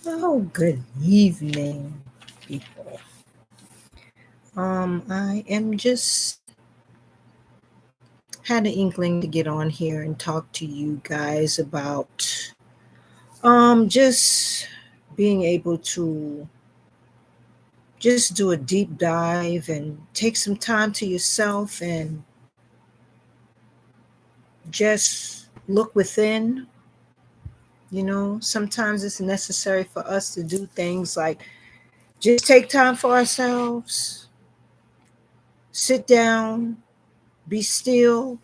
Oh, good evening, people. I am just had an inkling to get on here and talk to you guys about just being able to just do a deep dive and take some time to yourself and just look within. Sometimes it's necessary for us to do things like just take time for ourselves, sit down, be still.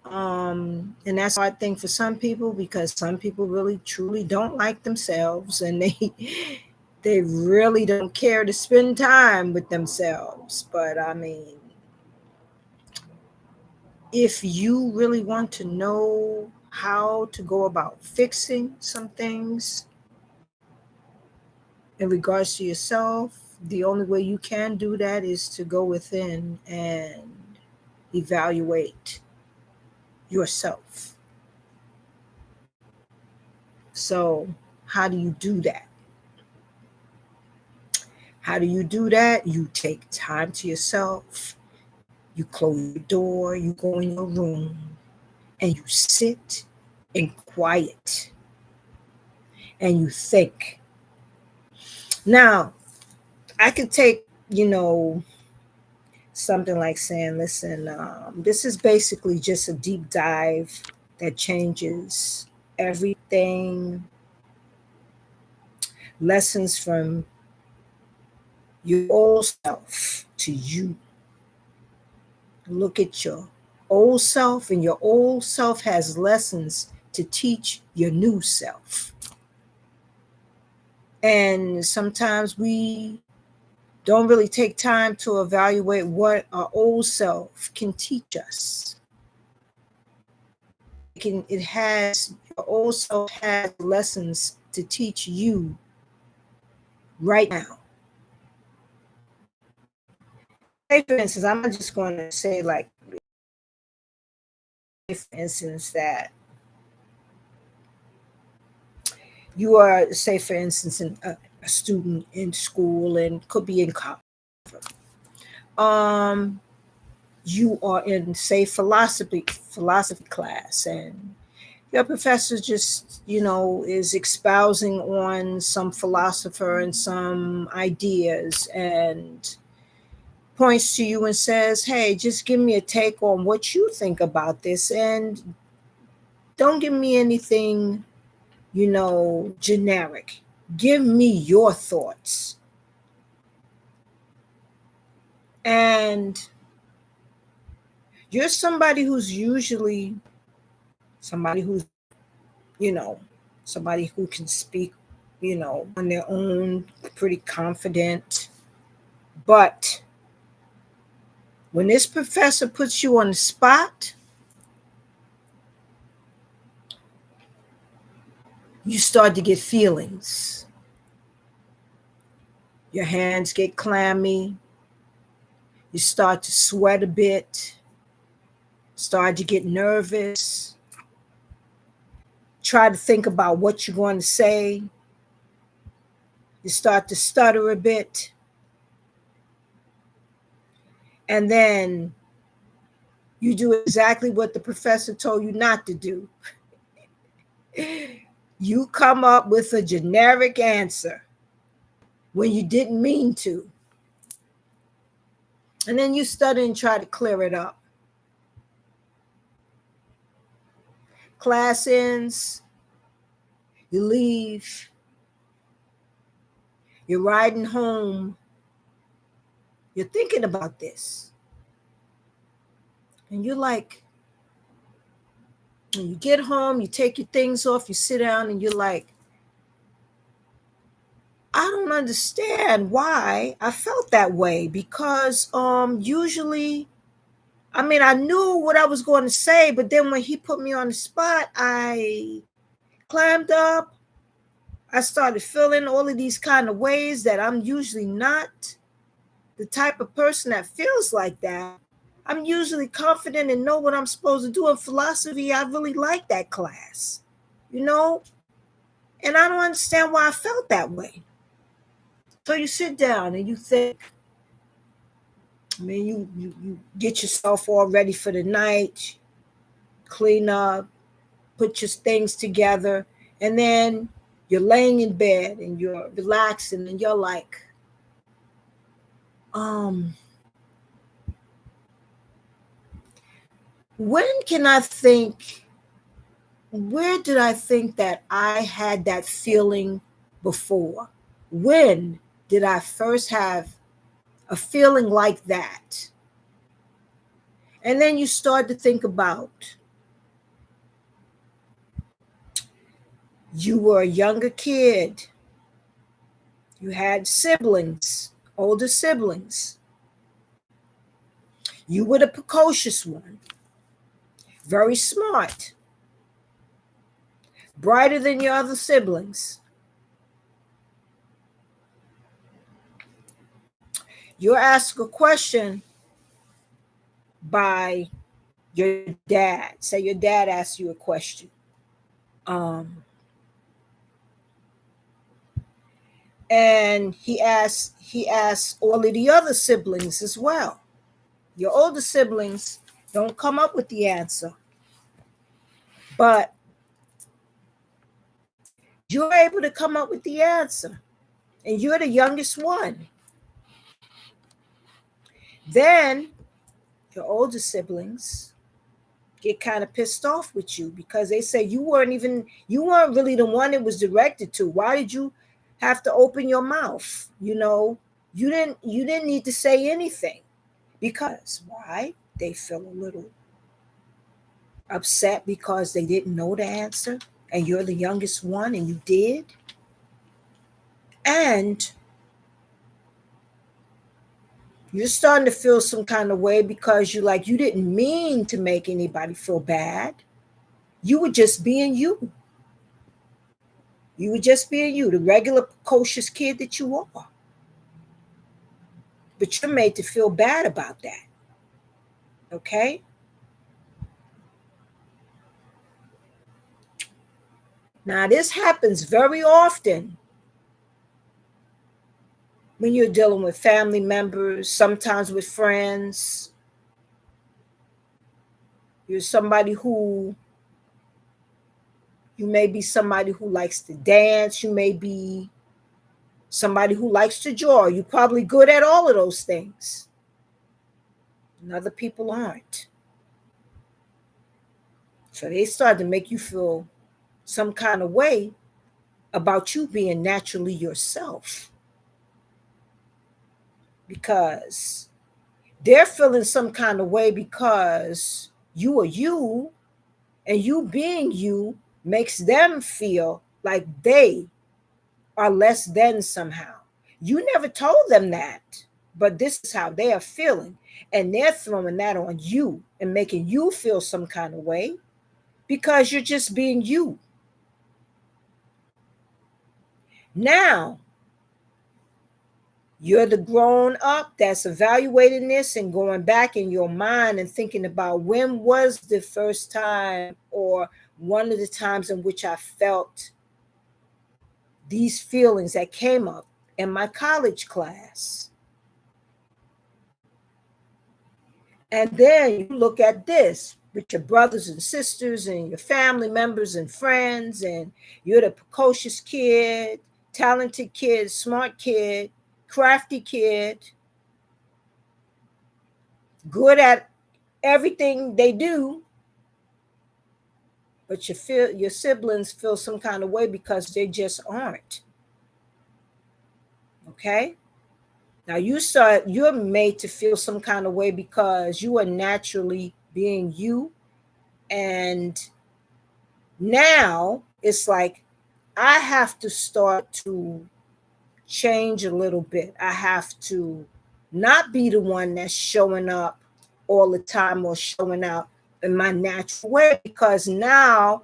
And that's a hard thing for some people because some people really truly don't like themselves and they really don't care to spend time with themselves. But I mean, if you really want to know how to go about fixing some things in regards to yourself, the only way you can do that is to go within and evaluate yourself. So, how do you do that? How do you do that? You take time to yourself, you close your door, you go in your room, and you sit in quiet and you think. Now, I could take, something like saying, listen, this is basically just a deep dive that changes everything, lessons from your old self to you. Look at your old self, and your old self has lessons to teach your new self. And sometimes we don't really take time to evaluate what our old self can teach us. Your old self has lessons to teach you right now. Say, for instance, I'm not just going to say, like, for instance, that you are, say, for instance, a student in school and could be in college. um you are in, say, philosophy class, and your professor just is espousing on some philosopher and some ideas and points to you and says, hey, just give me a take on what you think about this, and don't give me anything generic. Give me your thoughts. And you're somebody who's usually somebody who's, you know, somebody who can speak, on their own, pretty confident. But when this professor puts you on the spot, you start to get feelings. Your hands get clammy. You start to sweat a bit, start to get nervous, try to think about what you're going to say. You start to stutter a bit. And then you do exactly what the professor told you not to do. You come up with a generic answer when you didn't mean to. And then you study and try to clear it up. Class ends, you leave, you're riding home, you're thinking about this. And you're like, when you get home, you take your things off, you sit down, and you're like, I don't understand why I felt that way, because usually, I mean, I knew what I was going to say, but then when he put me on the spot, I climbed up. I started feeling all of these kind of ways that I'm usually not the type of person that feels like that. I'm usually confident and know what I'm supposed to do. In philosophy, I really like that class. You know, And I don't understand why I felt that way. So you sit down and you think, I mean, you get yourself all ready for the night, clean up, put your things together, and then you're laying in bed and you're relaxing and you're like, um, when can I think, where did I think that I had that feeling before? When did I first have a feeling like that? And then you start to think about, you were a younger kid, you had siblings, older siblings, you were the precocious one, very smart, brighter than your other siblings. You're asked a question by your dad. Say your dad asks you a question. And he asks all of the other siblings as well. Your older siblings don't come up with the answer, but you're able to come up with the answer, and you're the youngest one. Then your older siblings get kind of pissed off with you because they say you weren't really the one it was directed to. Why did you have to open your mouth? You didn't need to say anything. Because why? They feel a little upset because they didn't know the answer and you're the youngest one and you did. And you're starting to feel some kind of way because you didn't mean to make anybody feel bad. You were just being you. You were just being you, the regular precocious kid that you are. But you're made to feel bad about that. Okay? Now, this happens very often when you're dealing with family members, sometimes with friends. You're somebody who, you may be somebody who likes to dance. You may be somebody who likes to draw. You're probably good at all of those things. And other people aren't. So they start to make you feel some kind of way about you being naturally yourself. Because they're feeling some kind of way because you are you, and you being you makes them feel like they are less than somehow. You never told them that, but this is how they are feeling. And they're throwing that on you and making you feel some kind of way because you're just being you. Now, you're the grown up that's evaluating this and going back in your mind and thinking about when was the first time or one of the times in which I felt these feelings that came up in my college class. And then you look at this with your brothers and sisters and your family members and friends, and you're the precocious kid, talented kid, smart kid, crafty kid, good at everything they do, but your siblings feel some kind of way because they just aren't. Okay? Now you're made to feel some kind of way because you are naturally being you. And now it's like I have to start to change a little bit. I have to not be the one that's showing up all the time or showing out in my natural way, because now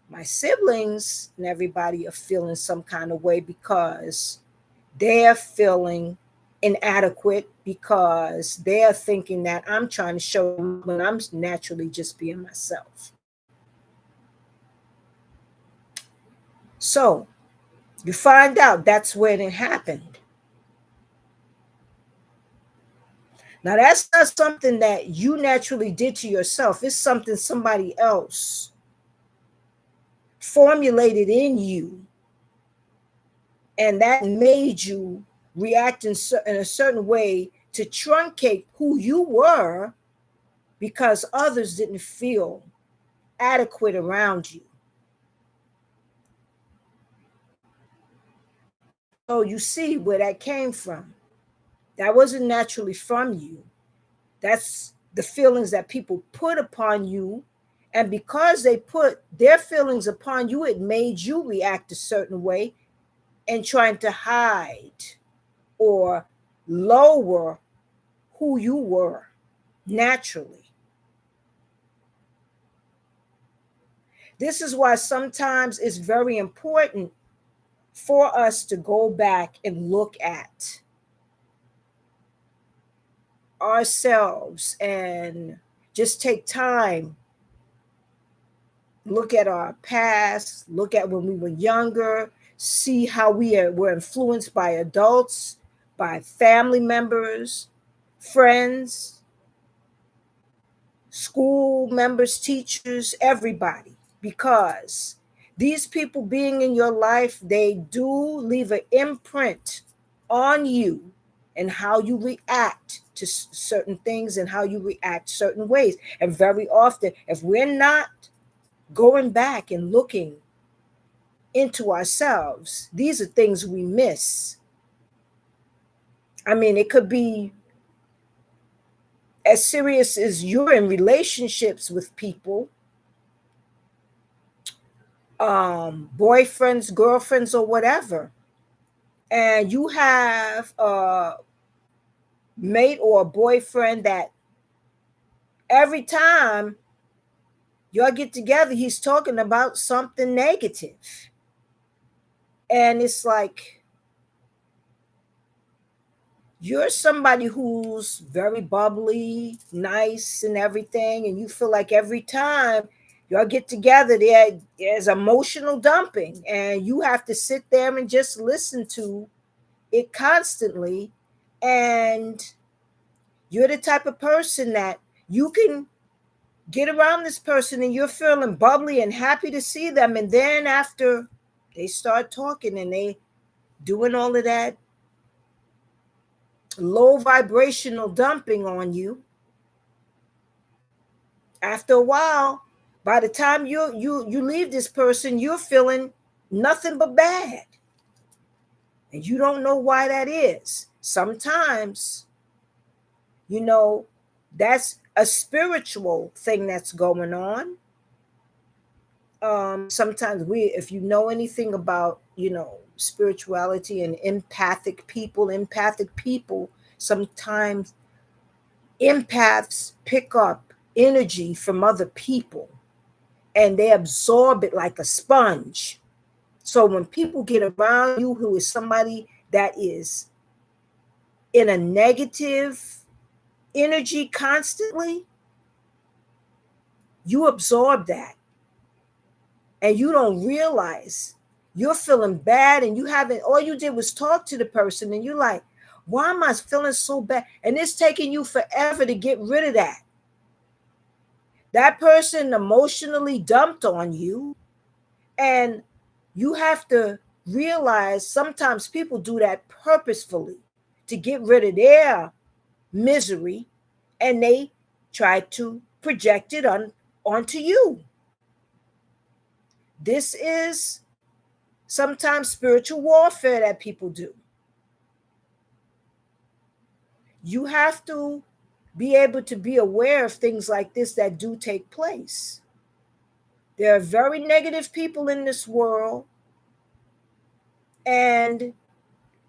my siblings and everybody are feeling some kind of way because they're feeling inadequate because they're thinking that I'm trying to show them when I'm naturally just being myself. So You find out that's when it happened. Now, that's not something that you naturally did to yourself. It's something somebody else formulated in you, and that made you react in a certain way to truncate who you were because others didn't feel adequate around you. So you see where that came from. That wasn't naturally from you. That's the feelings that people put upon you. And because they put their feelings upon you, it made you react a certain way and trying to hide or lower who you were naturally. This is why sometimes it's very important for us to go back and look at ourselves and just take time, look at our past, look at when we were younger, see how were influenced by adults, by family members, friends, school members, teachers, everybody. Because these people being in your life, they do leave an imprint on you and how you react to certain things and how you react certain ways. And very often, if we're not going back and looking into ourselves, these are things we miss. I mean, it could be as serious as you're in relationships with people, boyfriends, girlfriends, or whatever, and you have a mate or a boyfriend that every time y'all get together, he's talking about something negative. And it's like, you're somebody who's very bubbly, nice, and everything, and you feel like every time y'all get together, there's emotional dumping, and you have to sit there and just listen to it constantly. And you're the type of person that you can get around this person and you're feeling bubbly and happy to see them, and then after they start talking and they doing all of that low vibrational dumping on you, after a while, by the time you leave this person, you're feeling nothing but bad, and you don't know why that is. Sometimes, that's a spiritual thing that's going on. Sometimes if you know anything about spirituality and empathic people, sometimes empaths pick up energy from other people and they absorb it like a sponge. So when people get around you who is somebody that is in a negative energy constantly, you absorb that and you don't realize you're feeling bad, and all you did was talk to the person and you're like, why am I feeling so bad? And it's taking you forever to get rid of that. That person emotionally dumped on you, and you have to realize sometimes people do that purposefully to get rid of their misery, and they try to project it onto you. This is sometimes spiritual warfare that people do. You have to be able to be aware of things like this that do take place. There are very negative people in this world, and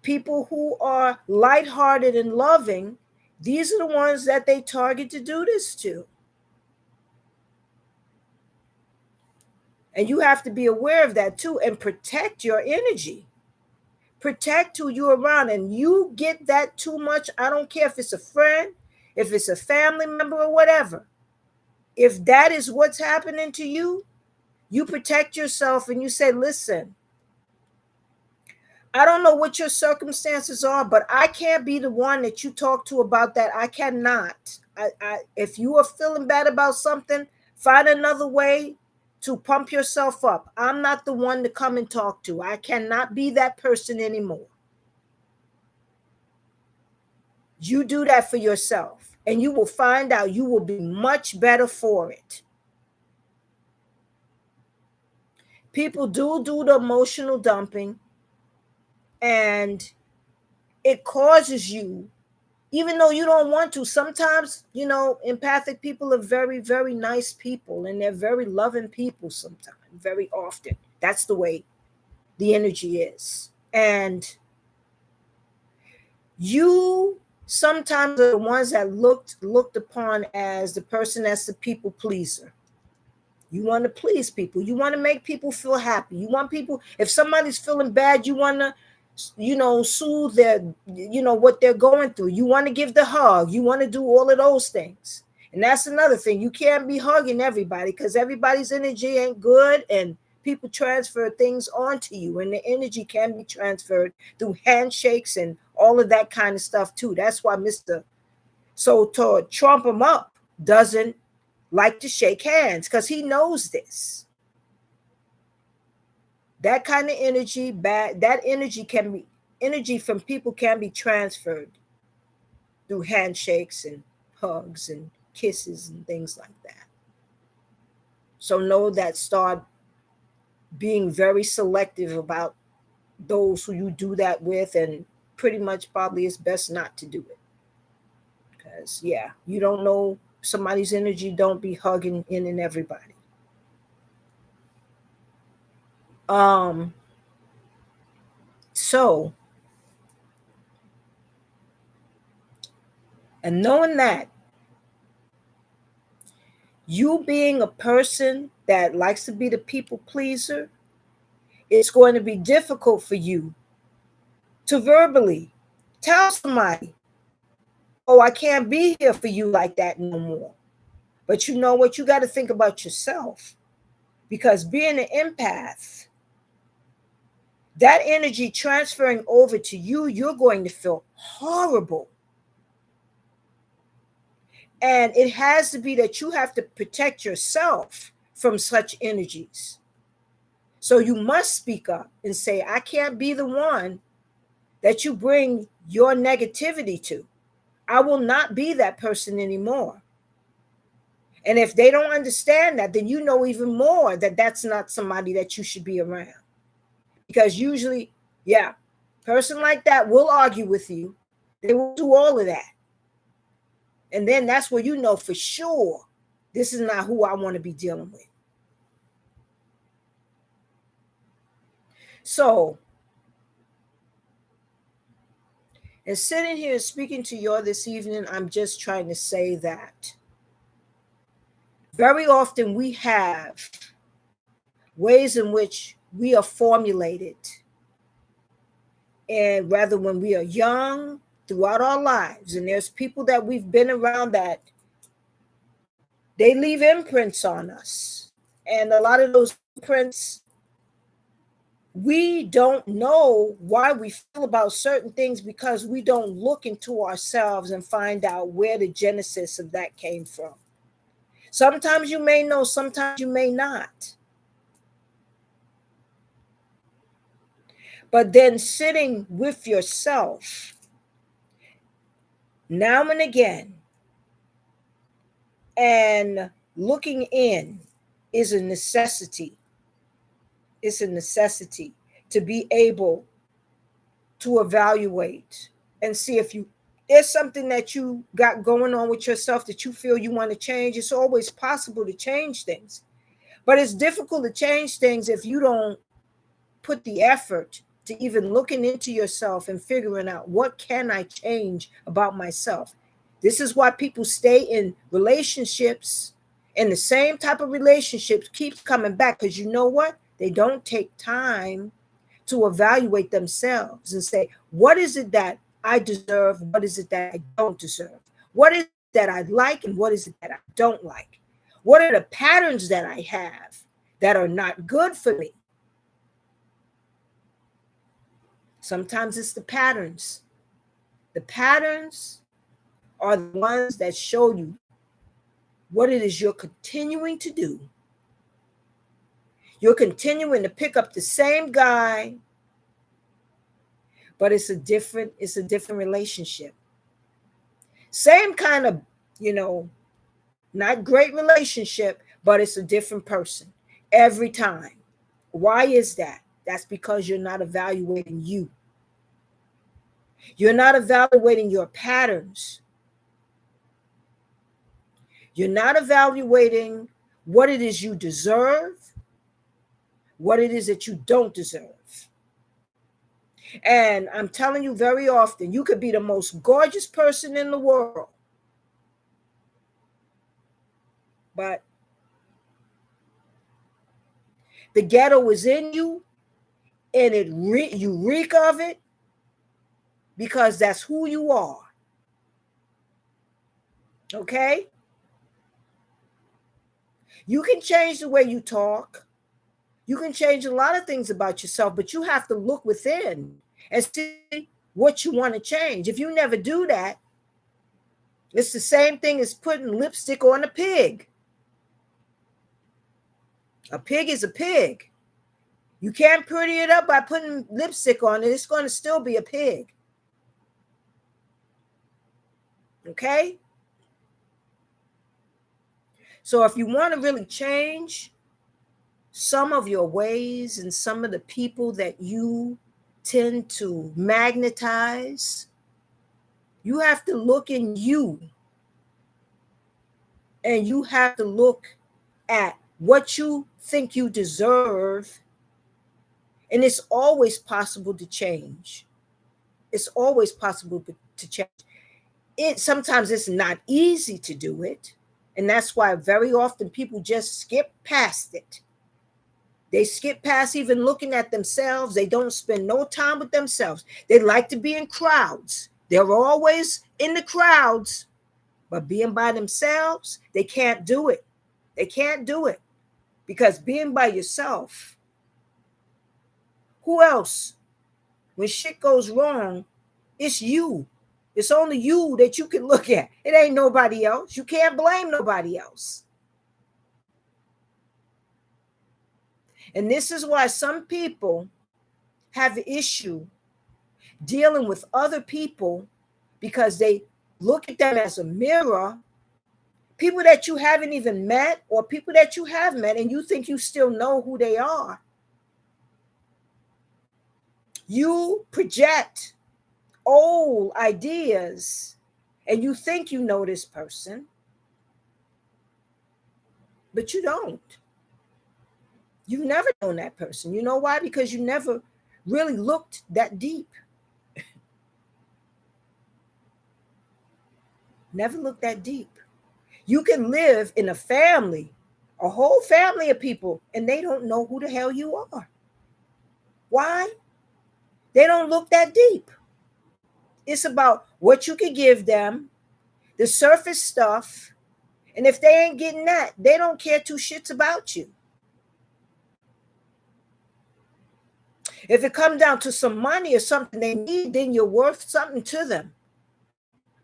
people who are lighthearted and loving, these are the ones that they target to do this to. And you have to be aware of that too and protect your energy. Protect who you're around. And you get that too much, I don't care if it's a friend, if it's a family member or whatever. If that is what's happening to you, you protect yourself and you say, listen, I don't know what your circumstances are, but I can't be the one that you talk to about that. I cannot. If you are feeling bad about something, find another way to pump yourself up. I'm not the one to come and talk to. I cannot be that person anymore. You do that for yourself, and you will find out you will be much better for it. People do the emotional dumping, and it causes you, even though you don't want to. Sometimes, empathic people are very, very nice people, and they're very loving people sometimes, very often. That's the way the energy is. And you sometimes are the ones that looked upon as the person that's the people pleaser. You want to please people. You want to make people feel happy. You want people, if somebody's feeling bad, you want to, soothe their, what they're going through. You want to give the hug. You want to do all of those things. And that's another thing. You can't be hugging everybody because everybody's energy ain't good, and people transfer things onto you, and the energy can be transferred through handshakes and all of that kind of stuff too. That's why Mr. So to trump him up doesn't like to shake hands, because he knows this. That kind of energy, that energy from people can be transferred through handshakes and hugs and kisses and things like that. So know that, start being very selective about those who you do that with, and pretty much probably it's best not to do it. Because you don't know somebody's energy. Don't be hugging in and everybody. So, and knowing that, you being a person that likes to be the people pleaser, it's going to be difficult for you to verbally tell somebody, oh, I can't be here for you like that no more. But you know what? You got to think about yourself, because being an empath, that energy transferring over to you, you're going to feel horrible. And it has to be that you have to protect yourself from such energies. So you must speak up and say, I can't be the one that you bring your negativity to. I will not be that person anymore. And if they don't understand that, then you know even more that that's not somebody that you should be around. Because usually, person like that will argue with you. They will do all of that. And then that's where you know for sure this is not who I want to be dealing with. So, and sitting here speaking to you this evening, I'm just trying to say that very often we have ways in which we are formulated, and rather when we are young, throughout our lives, and there's people that we've been around that they leave imprints on us, and a lot of those imprints, we don't know why we feel about certain things, because we don't look into ourselves and find out where the genesis of that came from. Sometimes you may know, sometimes you may not. But then sitting with yourself now and again and looking in is a necessity. It's a necessity to be able to evaluate and see if there's something that you got going on with yourself that you feel you want to change. It's always possible to change things, but it's difficult to change things if you don't put the effort to even looking into yourself and figuring out, what can I change about myself? This is why people stay in relationships, and the same type of relationships keeps coming back, because you know what? They don't take time to evaluate themselves and say, what is it that I deserve? What is it that I don't deserve? What is it that I like, and what is it that I don't like? What are the patterns that I have that are not good for me? Sometimes it's the patterns. The patterns are the ones that show you what it is you're continuing to do. You're continuing to pick up the same guy, but it's a different relationship. Same kind of, not great relationship, but it's a different person every time. Why is that? That's because you're not evaluating you. You're not evaluating your patterns. You're not evaluating what it is you deserve, what it is that you don't deserve. And I'm telling you, very often, you could be the most gorgeous person in the world, but the ghetto is in you, and you reek of it because that's who you are. Okay? You can change the way you talk. You can change a lot of things about yourself, but you have to look within and see what you want to change. If you never do that, it's the same thing as putting lipstick on a pig. A pig is a pig. You can't pretty it up by putting lipstick on it. It's going to still be a pig. Okay? So if you want to really change some of your ways and some of the people that you tend to magnetize, you have to look in you, and you have to look at what you think you deserve. And it's always possible to change. It's always possible to change. Sometimes it's not easy to do it. And that's why very often people just skip past it. They skip past even looking at themselves. They don't spend no time with themselves. They like to be in crowds. They're always in the crowds, but being by themselves, they can't do it. They can't do it because being by yourself, who else? When shit goes wrong, it's you. It's only you that you can look at. It ain't nobody else. You can't blame nobody else. And this is why some people have an issue dealing with other people, because they look at them as a mirror. People that you haven't even met, or people that you have met and you think you still know who they are. You project old ideas and you think you know this person, but you don't. You've never known that person. You know why? Because you never really looked that deep. Never looked that deep. You can live in a family, a whole family of people, and they don't know who the hell you are. Why? They don't look that deep. It's about what you can give them, the surface stuff, and if they ain't getting that, they don't care two shits about you. If it comes down to some money or something they need, then you're worth something to them.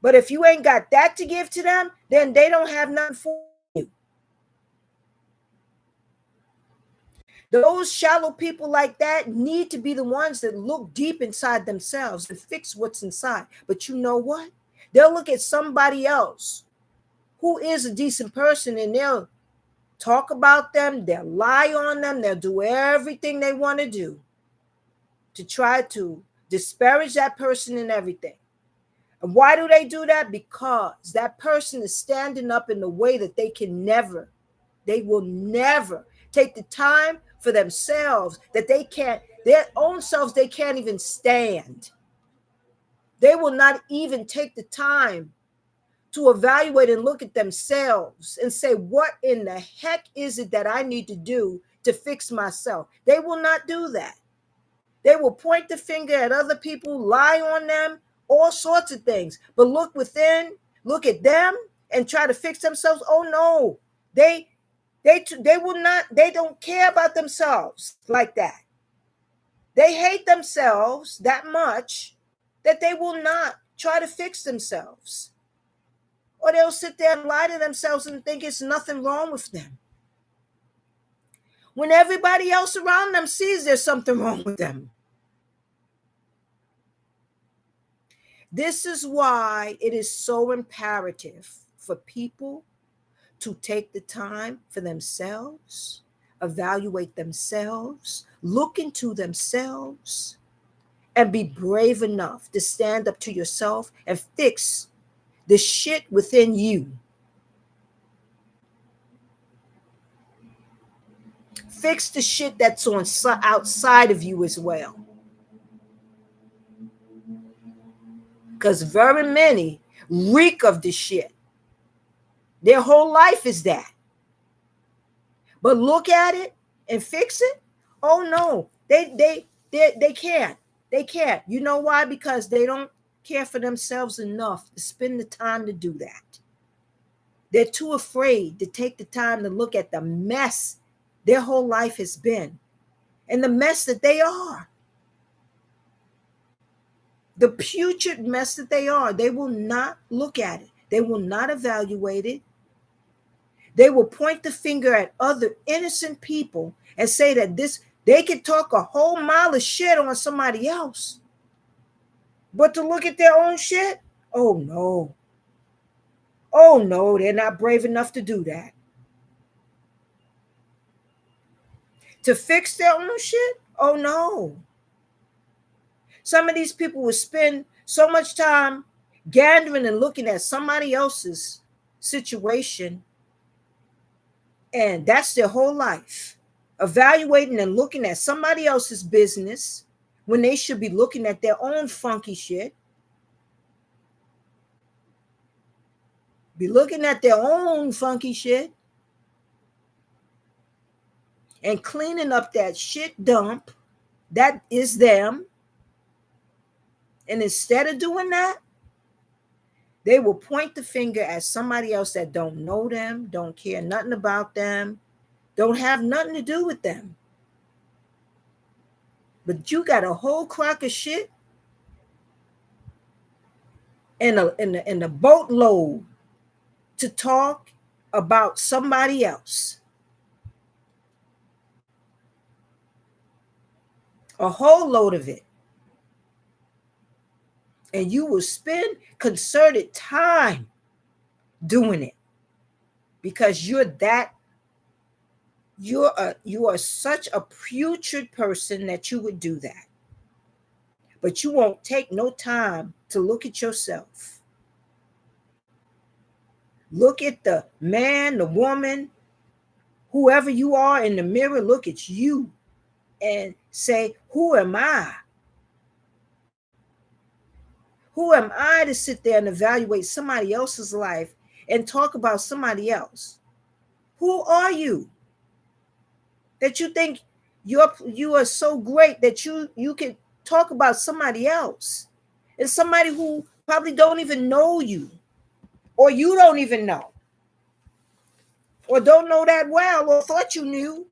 But if you ain't got that to give to them, then they don't have nothing for you. Those shallow people like that need to be the ones that look deep inside themselves and fix what's inside. But you know what? They'll look at somebody else who is a decent person and they'll talk about them, they'll lie on them, they'll do everything they want to do to try to disparage that person and everything. And why do they do that? Because that person is standing up in the way that they will never take the time for themselves, that their own selves, they can't even stand. They will not even take the time to evaluate and look at themselves and say, what in the heck is it that I need to do to fix myself? They will not do that. They will point the finger at other people, lie on them, all sorts of things. But look within, look at them and try to fix themselves. Oh no, they will not, they don't care about themselves like that. They hate themselves that much that they will not try to fix themselves. Or they'll sit there and lie to themselves and think it's nothing wrong with them, when everybody else around them sees there's something wrong with them. This is why it is so imperative for people to take the time for themselves, evaluate themselves, look into themselves, and be brave enough to stand up to yourself and fix the shit within you. Fix the shit that's on outside of you as well. Because very many reek of the shit. Their whole life is that. But look at it and fix it? Oh no, they can't. They can't. You know why? Because they don't care for themselves enough to spend the time to do that. They're too afraid to take the time to look at the mess their whole life has been and the mess that they are. The putrid mess that they are. They will not look at it. They will not evaluate it. They will point the finger at other innocent people and say that they could talk a whole mile of shit on somebody else. But to look at their own shit, oh no. Oh no, they're not brave enough to do that. To fix their own shit? Oh no. Some of these people will spend so much time gathering and looking at somebody else's situation, and that's their whole life. Evaluating and looking at somebody else's business when they should be looking at their own funky shit. Be looking at their own funky shit and cleaning up that shit dump that is them. And instead of doing that, they will point the finger at somebody else that don't know them, don't care nothing about them, don't have nothing to do with them. But you got a whole crock of shit and a boatload to talk about somebody else. A whole load of it. And you will spend concerted time doing it because you are such a putrid person that you would do that. But you won't take no time to look at yourself. Look at the man, the woman, whoever you are in the mirror, look at you and say, who am I? Who am I to sit there and evaluate somebody else's life and talk about somebody else? Who are you? That you think you are so great that you can talk about somebody else and somebody who probably don't even know you, or you don't even know, or don't know that well, or thought you knew.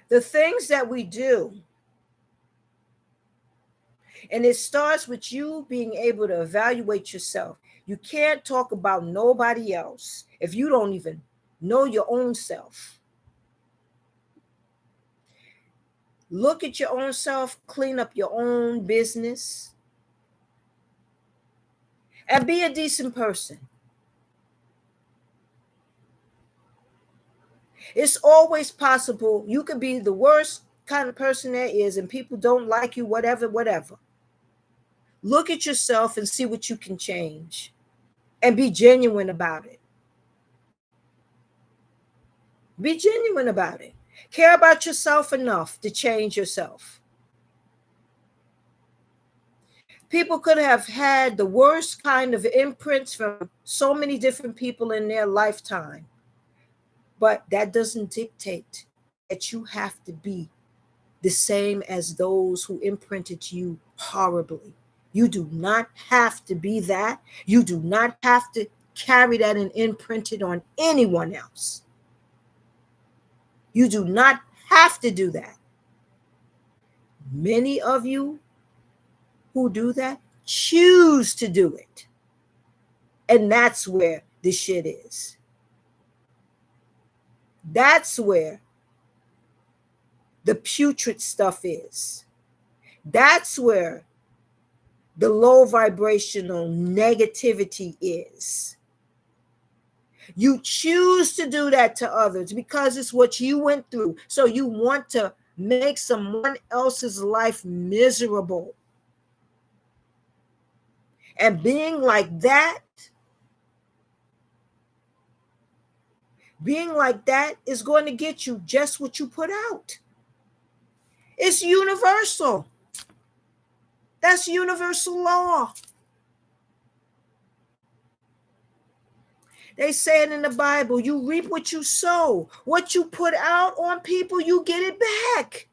The things that we do, and it starts with you being able to evaluate yourself. You can't talk about nobody else if you don't even know your own self. Look at your own self, clean up your own business, and be a decent person. It's always possible. You could be the worst kind of person there is, and people don't like you, whatever. Look at yourself and see what you can change, and be genuine about it. Be genuine about it. Care about yourself enough to change yourself. People could have had the worst kind of imprints from so many different people in their lifetime, but that doesn't dictate that you have to be the same as those who imprinted you horribly. You do not have to be that. You do not have to carry that and imprint it on anyone else. You do not have to do that. Many of you who do that choose to do it. And that's where the shit is. That's where the putrid stuff is. That's where the low vibrational negativity is. You choose to do that to others because it's what you went through. So you want to make someone else's life miserable. And being like that is going to get you just what you put out. It's universal. That's universal law. They say it in the Bible, you reap what you sow. What you put out on people, you get it back.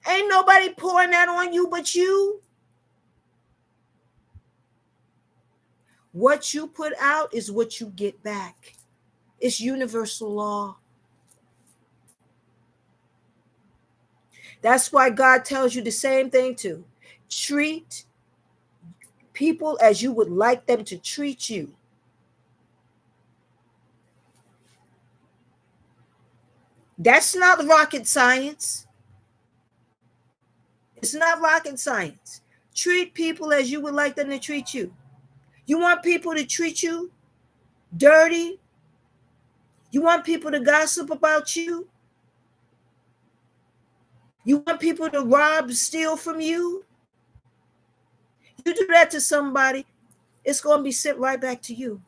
Ain't nobody pouring that on you but you. What you put out is what you get back. It's universal law. That's why God tells you the same thing too. Treat people as you would like them to treat you. That's not rocket science. It's not rocket science. Treat people as you would like them to treat you. You want people to treat you dirty? You want people to gossip about you? You want people to rob, steal from you? You do that to somebody, it's going to be sent right back to you.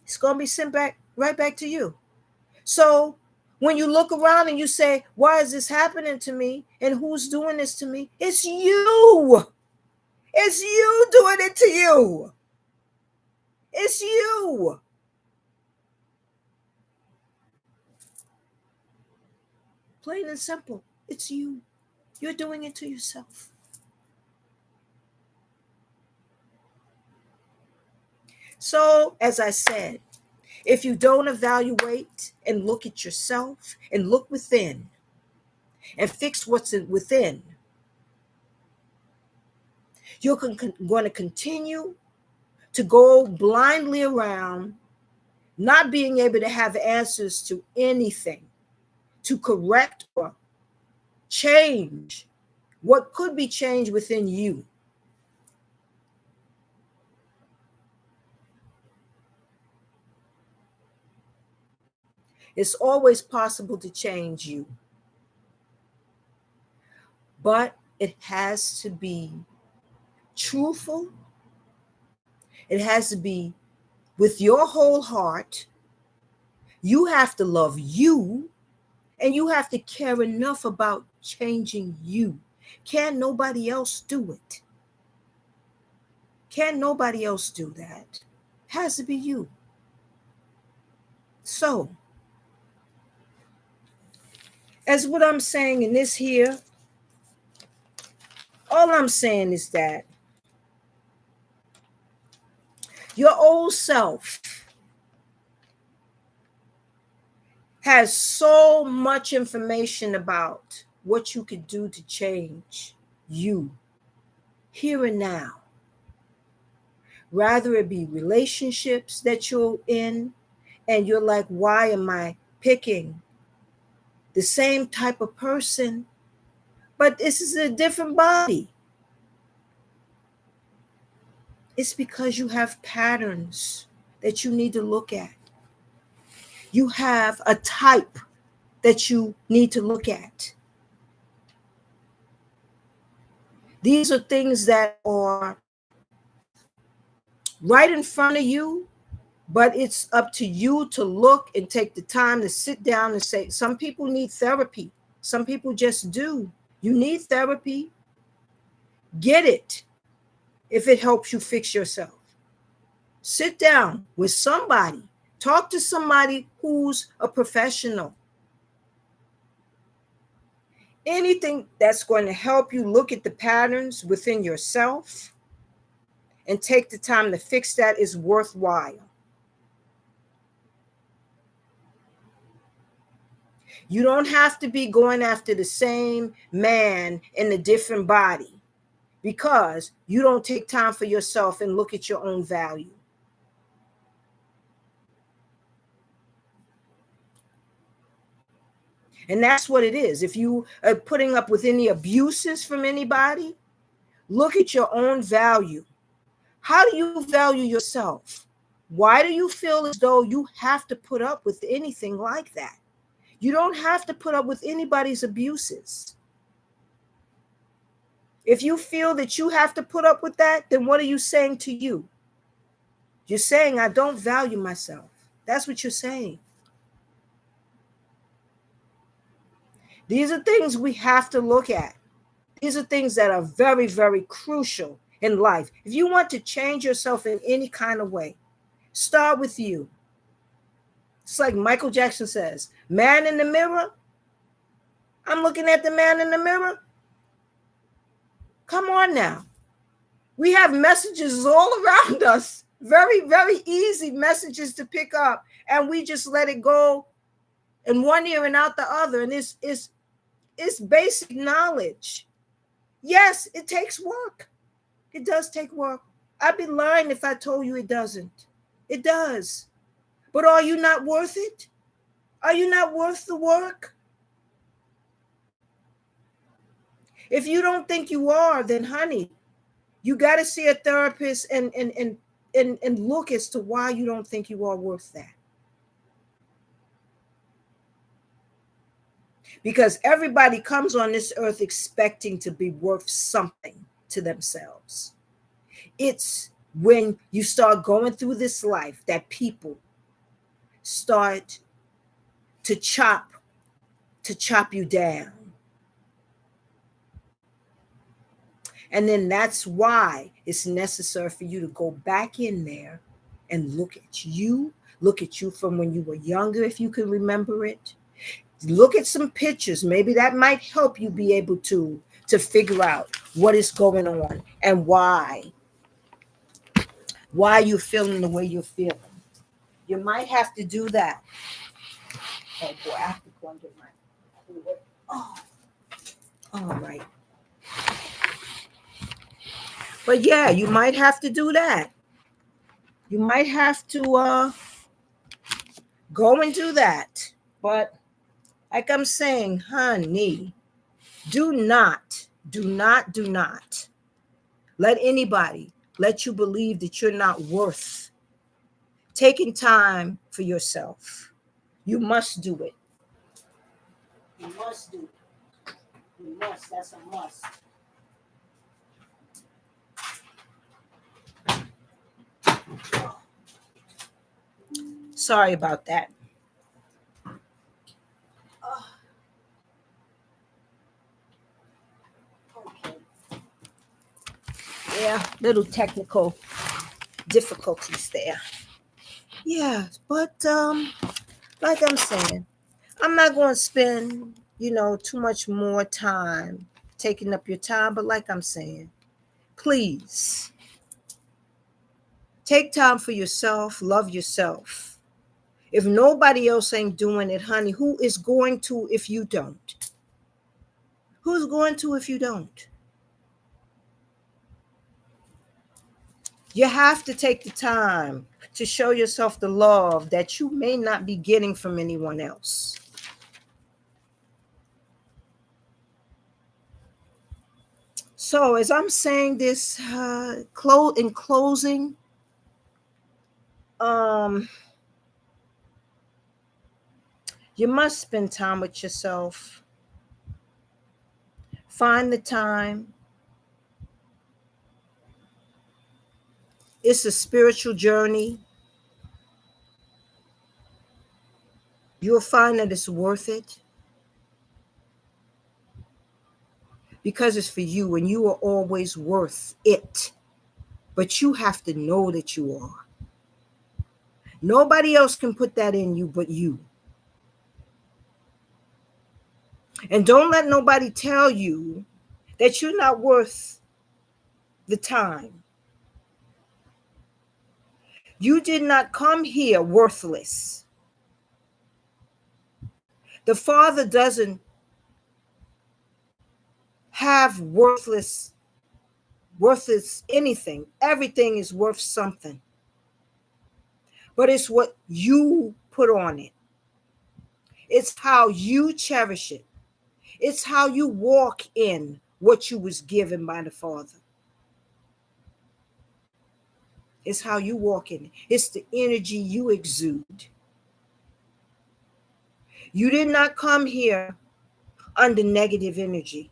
It's going to be sent back right back to you. So when you look around and you say, why is this happening to me? And who's doing this to me? It's you. It's you doing it to you. It's you. Plain and simple. It's you. You're doing it to yourself. So, as I said, if you don't evaluate and look at yourself and look within and fix what's within, you're going to continue to go blindly around, not being able to have answers to anything, to correct or change what could be changed within you. It's always possible to change you, but it has to be truthful. It has to be with your whole heart. You have to love you, and you have to care enough about changing you. Can nobody else do it? Can nobody else do that? It has to be you. So, as what I'm saying in this here, all I'm saying is that your old self has so much information about what you could do to change you here and now. Rather it be relationships that you're in and you're like, why am I picking the same type of person, but this is a different body? It's because you have patterns that you need to look at. You have a type that you need to look at. These are things that are right in front of you, but it's up to you to look and take the time to sit down and say, some people need therapy. Some people just do. You need therapy. Get it if it helps you fix yourself. Sit down with somebody. Talk to somebody who's a professional. Anything that's going to help you look at the patterns within yourself and take the time to fix that is worthwhile. You don't have to be going after the same man in a different body because you don't take time for yourself and look at your own value. And that's what it is. If you are putting up with any abuses from anybody, look at your own value. How do you value yourself? Why do you feel as though you have to put up with anything like that? You don't have to put up with anybody's abuses. If you feel that you have to put up with that, then what are you saying to you? You're saying, I don't value myself. That's what you're saying. These are things we have to look at. These are things that are very, very crucial in life. If you want to change yourself in any kind of way, start with you. It's like Michael Jackson says, man in the mirror. I'm looking at the man in the mirror. Come on now. We have messages all around us. Very, very easy messages to pick up. And we just let it go in one ear and out the other. And it's basic knowledge. Yes, it takes work. It does take work. I'd be lying if I told you it doesn't. It does. But are you not worth it? Are you not worth the work? If you don't think you are, then honey, you got to see a therapist and look as to why you don't think you are worth that. Because everybody comes on this earth expecting to be worth something to themselves. It's when you start going through this life that people start to chop you down. And then that's why it's necessary for you to go back in there and look at you from when you were younger, if you can remember it. Look at some pictures. Maybe that might help you be able to figure out what is going on and why you're feeling the way you're feeling. You might have to do that. Oh boy, I have to go and get my cooler. Oh, all right. But yeah, you might have to do that. You might have to go and do that. But like I'm saying, honey, do not let anybody let you believe that you're not worth taking time for yourself. You must do it. You must do it. You must. That's a must. Sorry about that. Okay. Yeah, little technical difficulties there. Yeah, but like I'm saying, I'm not going to spend, too much more time taking up your time. But like I'm saying, please take time for yourself, love yourself. If nobody else ain't doing it, honey, who is going to if you don't? Who's going to if you don't? You have to take the time to show yourself the love that you may not be getting from anyone else. So as I'm saying this, in closing, you must spend time with yourself. Find the time. It's a spiritual journey. You'll find that it's worth it. Because it's for you and you are always worth it. But you have to know that you are. Nobody else can put that in you but you. And don't let nobody tell you that you're not worth the time. You did not come here worthless. The Father doesn't have worthless anything. Everything is worth something. But it's what you put on it. It's how you cherish it. It's how you walk in what you was given by the Father. It's how you walk in it. It's the energy you exude. You did not come here under negative energy.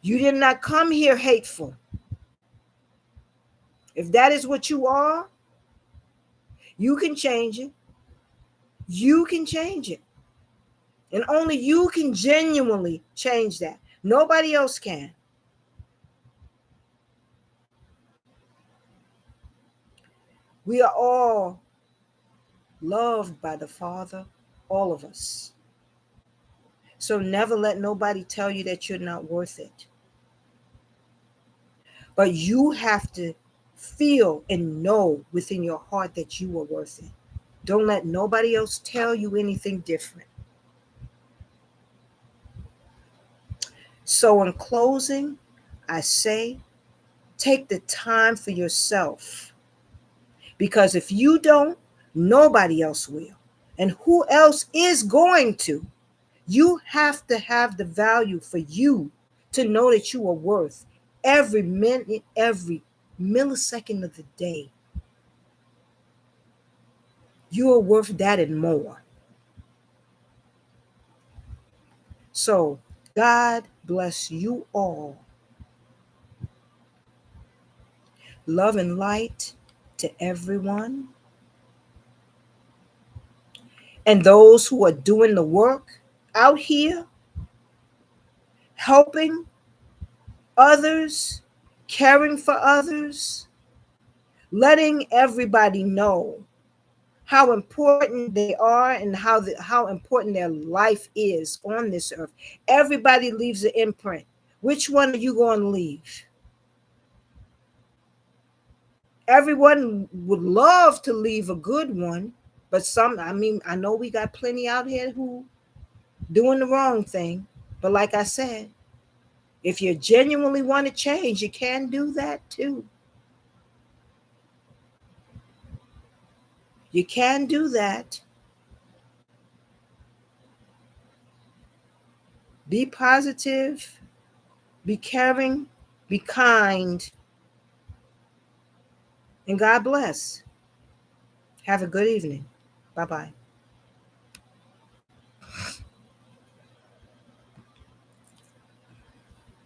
You did not come here hateful. If that is what you are, you can change it. You can change it. And only you can genuinely change that. Nobody else can. We are all loved by the Father, all of us. So never let nobody tell you that you're not worth it. But you have to feel and know within your heart that you are worth it. Don't let nobody else tell you anything different. So in closing, I say, take the time for yourself. Because if you don't, nobody else will. And who else is going to? You have to have the value for you to know that you are worth every minute, every millisecond of the day. You are worth that and more. So God bless you all. Love and light to everyone. And those who are doing the work out here, helping others, caring for others, letting everybody know how important they are and how important their life is on this earth. Everybody leaves an imprint. Which one are you going to leave? Everyone would love to leave a good one, but I know we got plenty out here who doing the wrong thing. But like I said, if you genuinely want to change, you can do that too. You can do that. Be positive, be caring, be kind, and God bless. Have a good evening. Bye-bye.